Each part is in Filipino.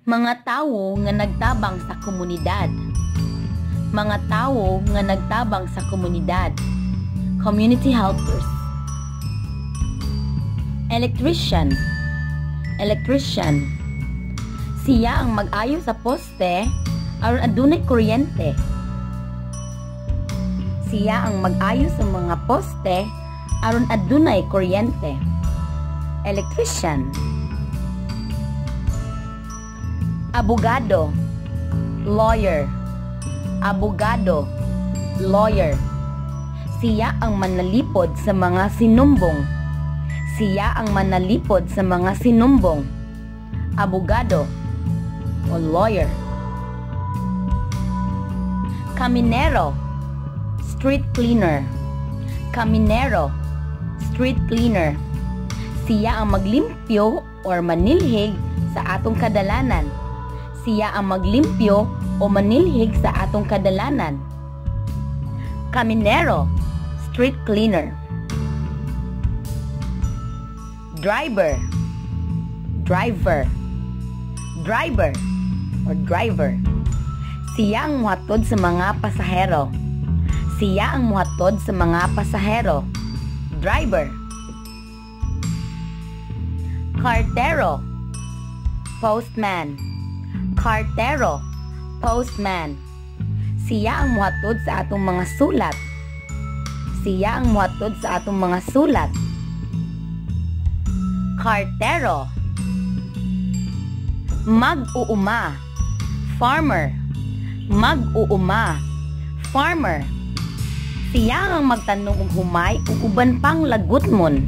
Mga tawo nga nagtabang sa komunidad. Mga tawo nga nagtabang sa komunidad. Community helpers. Electrician. Electrician. Siya ang mag-ayo sa poste aron adunay kuryente. Siya ang mag-ayo sa mga poste aron adunay kuryente. Electrician. Abogado. Lawyer. Abogado. Lawyer. Siya ang manalipod sa mga sinumbong. Siya ang manalipod sa mga sinumbong. Abogado o lawyer. Caminero. Street cleaner. Caminero. Street cleaner. Siya ang maglimpyo or manilhig sa atong kadalanan. Siya ang maglimpyo o manilhig sa atong kadalanan. Caminero. Street cleaner. Driver. Driver. Driver or driver. Siya ang muhatod sa mga pasahero. Siya ang muhatod sa mga pasahero. Driver. Cartero. Postman. Cartero. Postman. Siya ang muhatod sa atong mga sulat. Siya ang muhatod sa atong mga sulat. Cartero. Mag-uuma. Farmer. Mag-uuma. Farmer. Siya ang magtanong og humay ug uban pang lagutmon.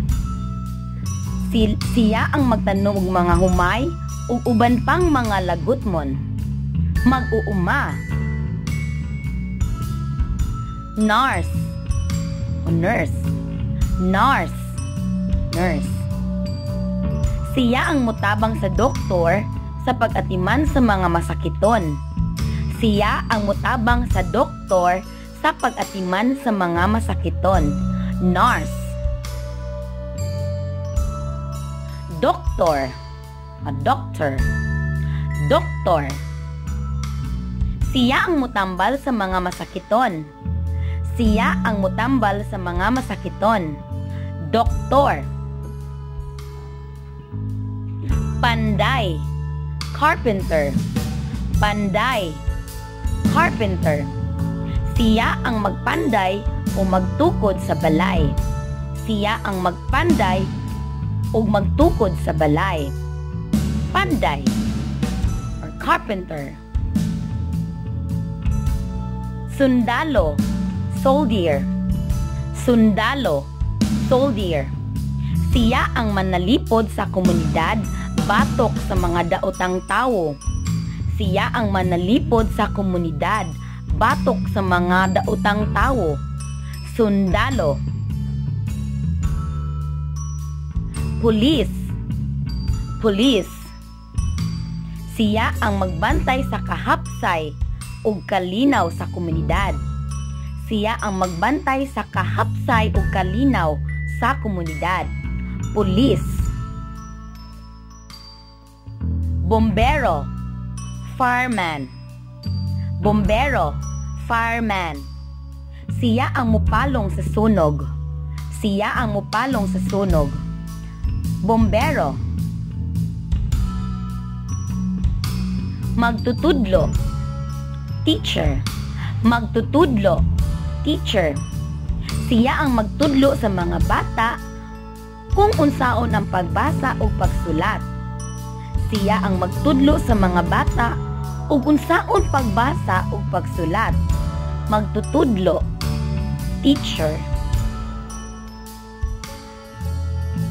Siya ang magtanong og mga humay ug uban pang mga lagutmon. Mag-uuma. Nurse. O nurse. Nurse. Nurse. Siya ang mutabang sa doktor sa pag-atiman sa mga masakiton. Siya ang mutabang sa doktor sa pag-atiman sa mga masakiton. Nurse. Doctor. A doctor. Doctor. Siya ang mutambal sa mga masakiton. Siya ang mutambal sa mga masakiton. Doktor. Panday. Carpenter. Panday. Carpenter. Siya ang magpanday o magtukod sa balay. Siya ang magpanday o magtukod sa balay. Panday or carpenter. Sundalo. Soldier. Sundalo. Soldier. Siya ang manalipod sa komunidad batok sa mga daotang tawo. Siya ang manalipod sa komunidad batok sa mga daotang tawo. Sundalo. Pulis. Pulis. Siya ang magbantay sa kahapsay ug kalinaw sa komunidad. Siya ang magbantay sa kahapsay ug kalinaw sa komunidad. Pulis. Bombero. Fireman. Bombero. Fireman. Siya ang mupalong sa sunog. Siya ang mupalong sa sunog. Bombero. Magtutudlo. Teacher. Magtutudlo. Teacher. Siya ang magtudlo sa mga bata kung unsaon ang pagbasa o pagsulat. Siya ang magtudlo sa mga bata ug unsaon pagbasa ug pagsulat. Magtutudlo. Teacher.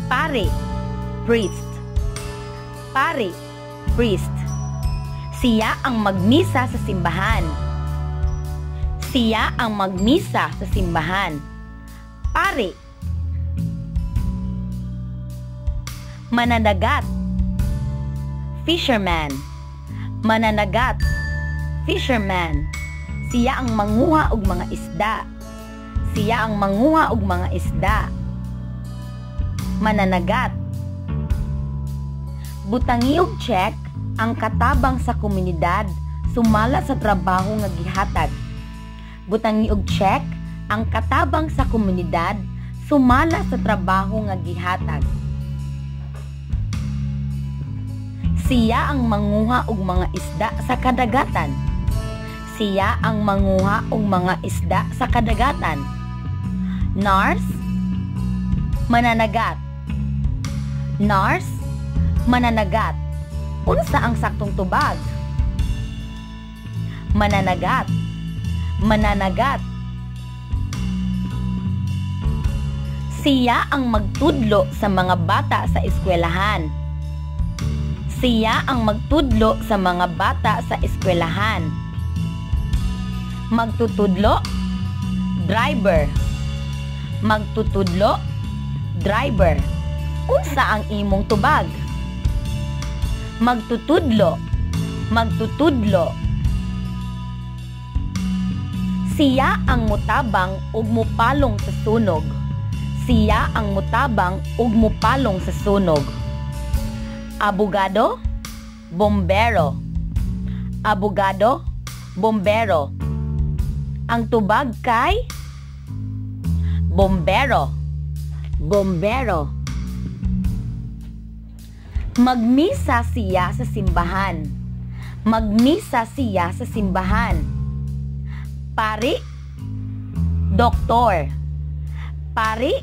Pare. Priest. Pare. Priest. Siya ang magmisa sa simbahan. Siya ang magmisa sa simbahan. Pare. Mananagat. Fisherman. Mananagat. Fisherman. Siya ang manguha og mga isda. Siya ang manguha og mga isda. Mananagat. Butangi og check Ang katabang sa komunidad sumala sa trabaho nga gihatag. Butang og check, ang katabang sa komunidad sumala sa trabaho nga gihatag. Siya ang manguha og mga isda sa kadagatan. Siya ang manguha og mga isda sa kadagatan. Nurse, mananagat. Nurse, mananagat. Unsa ang saktong tubag? Mananagat. Mananagat. Siya ang magtudlo sa mga bata sa eskwelahan. Siya ang magtudlo sa mga bata sa eskwelahan. Magtutudlo, driver. Magtutudlo, driver. Unsa ang imong tubag? Magtutudlo, magtutudlo. Siya ang mutabang ug mupalong sa sunog. Siya ang mutabang ug mupalong sa sunog. Abogado, bombero. Abogado, bombero. Ang tubag kay bombero. Bombero. Magmisa siya sa simbahan. Magmisa siya sa simbahan. Pari, doktor. Pari,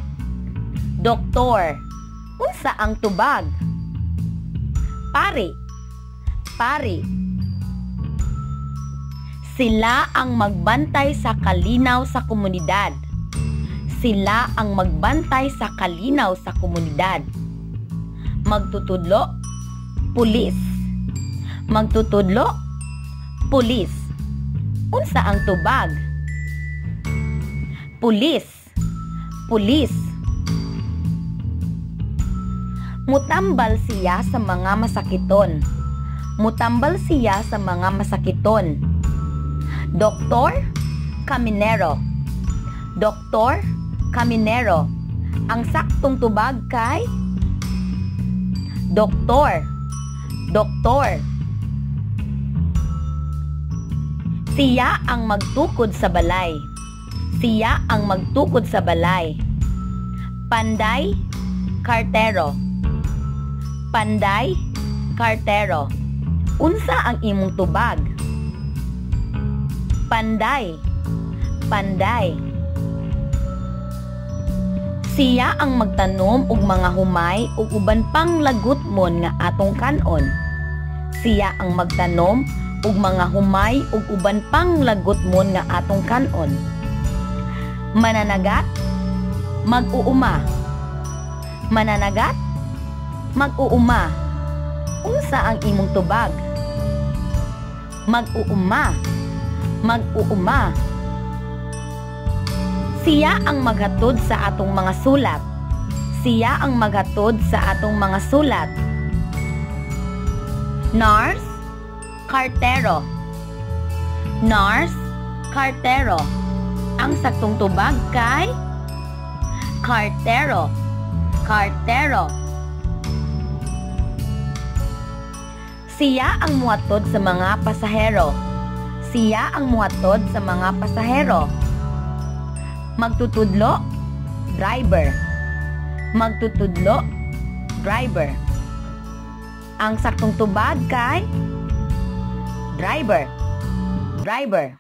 doktor. Unsa ang tubag? Pari, pari. Sila ang magbantay sa kalinaw sa komunidad. Sila ang magbantay sa kalinaw sa komunidad. Magtutudlo, pulis. Magtutudlo, pulis. Unsa ang tubag? Pulis, pulis. Mutambal siya sa mga masakiton. Mutambal siya sa mga masakiton. Doktor, kaminero. Doktor, kaminero. Ang saktong tubag kay doktor. Doktor. Siya ang magtukod sa balay. Siya ang magtukod sa balay. Panday, kartero. Panday, kartero. Unsa ang imong tubag? Panday, panday. Siya ang magtanom og mga humay ug uban pang lagutmon nga atong kanon. Siya ang magtanom og mga humay ug uban pang lagutmon nga atong kanon. Mananagat, mag-uuma. Mananagat, mag-uuma. Unsa ang imong tubag? Mag-uuma. Mag-uuma. Siya ang maghatod sa atong mga sulat. Siya ang maghatod sa atong mga sulat. Nurse, kartero. Nurse, kartero. Ang saktong tubag kay kartero. Kartero. Siya ang muhatod sa mga pasahero. Siya ang muhatod sa mga pasahero. Magtutudlo, driver. Magtutudlo, driver. Ang saktong tubag kay driver. Driver.